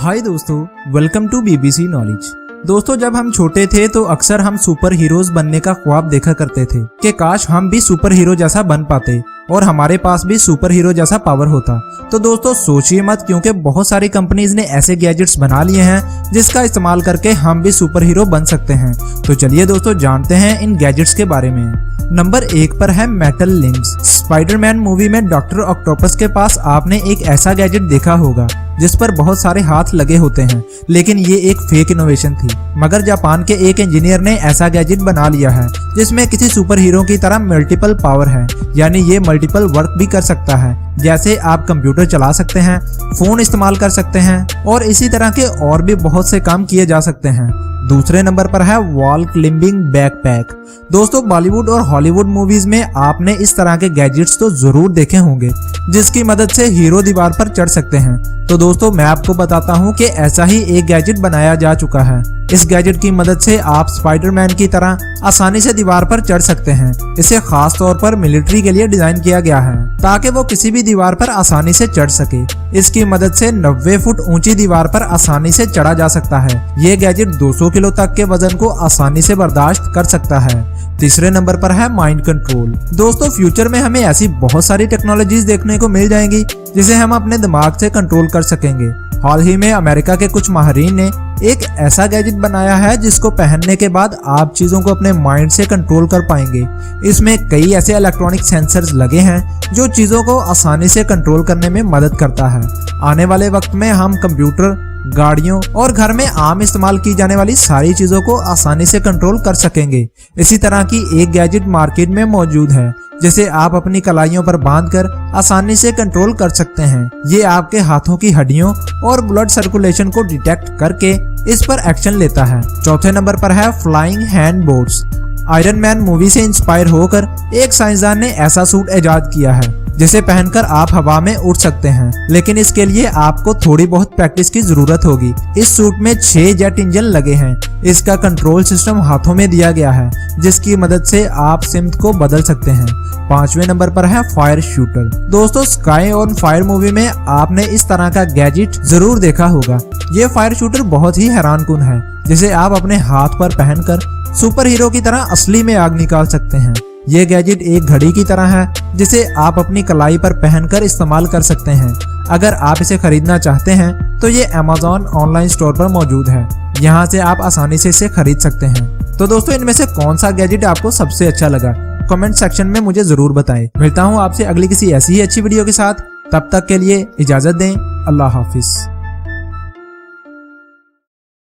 हाय दोस्तों, welcome to BBC knowledge. दोस्तों, जब हम छोटे थे तो अक्सर हम सुपर हीरोज बनने का ख्वाब देखा करते थे कि काश हम भी सुपर हीरो जैसा बन पाते और हमारे पास भी सुपर हीरो जैसा पावर होता। तो दोस्तों सोचिए मत, क्योंकि बहुत सारी कंपनीज ने ऐसे गैजेट्स बना लिए हैं जिसका इस्तेमाल करके हम भी सुपर हीरो बन सकते हैं। तो चलिए दोस्तों जानते हैं इन गैजेट्स के बारे में। नंबर 1 पर है मेटल लिम्स। स्पाइडरमैन मूवी में डॉक्टर ऑक्टोपस के पास आपने एक ऐसा गैजेट देखा होगा जिस पर बहुत सारे हाथ लगे होते हैं, लेकिन ये एक फेक इनोवेशन थी। मगर जापान के एक इंजीनियर ने ऐसा गैजेट बना लिया है जिसमें किसी सुपर हीरो की तरह मल्टीपल पावर है, यानी ये मल्टीपल वर्क भी कर सकता है। जैसे आप कंप्यूटर चला सकते हैं, फोन इस्तेमाल कर सकते हैं और इसी तरह के और भी बहुत से काम किए जा सकते हैं। दूसरे नंबर पर है वॉल क्लिम्बिंग बैकपैक। दोस्तों, बॉलीवुड और हॉलीवुड मूवीज में आपने इस तरह के गैजेट्स तो जरूर देखे होंगे जिसकी मदद से हीरो दीवार पर चढ़ सकते हैं। तो दोस्तों मैं आपको बताता हूं कि ऐसा ही एक गैजेट बनाया जा चुका है। इस गैजेट की मदद से आप स्पाइडरमैन की तरह आसानी से दीवार पर चढ़ सकते हैं। इसे खास तौर पर मिलिट्री के लिए डिजाइन किया गया है ताकि वो किसी भी दीवार पर आसानी से चढ़ सके। इसकी मदद से 90 फुट ऊंची दीवार पर आसानी से चढ़ा जा सकता है। ये गैजेट 200 किलो तक के वजन को आसानी से बर्दाश्त कर सकता है। तीसरे नंबर पर है माइंड कंट्रोल। दोस्तों, फ्यूचर में हमें ऐसी बहुत सारी टेक्नोलॉजीज देखने को मिल जाएंगी जिसे हम अपने दिमाग से कंट्रोल कर सकेंगे। हाल ही में अमेरिका के कुछ माहिरीन ने एक ऐसा गैजेट बनाया है जिसको पहनने के बाद आप चीजों को अपने माइंड से कंट्रोल कर पाएंगे। इसमें कई ऐसे इलेक्ट्रॉनिक सेंसर्स लगे हैं जो चीजों को आसानी से कंट्रोल करने में मदद करता है। आने वाले वक्त में हम कंप्यूटर, गाड़ियों और घर में आम इस्तेमाल की जाने वाली सारी चीजों को आसानी से कंट्रोल कर सकेंगे। इसी तरह की एक गैजेट मार्केट में मौजूद है जिसे आप अपनी कलाइयों पर बांधकर आसानी से कंट्रोल कर सकते हैं। ये आपके हाथों की हड्डियों और ब्लड सर्कुलेशन को डिटेक्ट करके इस पर एक्शन लेता है। चौथे नंबर पर है flying hand boats. Iron man movie से इंस्पायर होकर एक साइंसदान ने ऐसा सूट इजाद किया है जिसे पहनकर आप हवा में उड़ सकते हैं, लेकिन इसके लिए आपको थोड़ी बहुत प्रैक्टिस की जरूरत होगी। इस सूट में 6 जेट इंजन लगे हैं। इसका कंट्रोल सिस्टम हाथों में दिया गया है जिसकी मदद से आप सिमत को बदल सकते हैं। 5वें नंबर पर है फायर शूटर। दोस्तों, स्काई ऑन फायर मूवी में आपने इस तरह का गैजेट जरूर देखा होगा। ये फायर शूटर बहुत ही हैरानकुन है जिसे आप अपने हाथ पर पहनकर सुपर हीरो की तरह असली में आग निकाल सकते हैं। ये गैजेट एक घड़ी की तरह है जिसे आप अपनी कलाई पर पहनकर इस्तेमाल कर सकते हैं। अगर आप इसे खरीदना चाहते हैं तो ये Amazon ऑनलाइन स्टोर पर मौजूद है। यहाँ से आप आसानी से इसे खरीद सकते हैं। तो दोस्तों, इनमें से कौन सा गैजेट आपको सबसे अच्छा लगा, कमेंट सेक्शन में मुझे जरूर बताएं। मिलता हूँ आपसे अगली किसी ऐसी ही अच्छी वीडियो के साथ। तब तक के लिए इजाजत दें। अल्लाह हाफिज।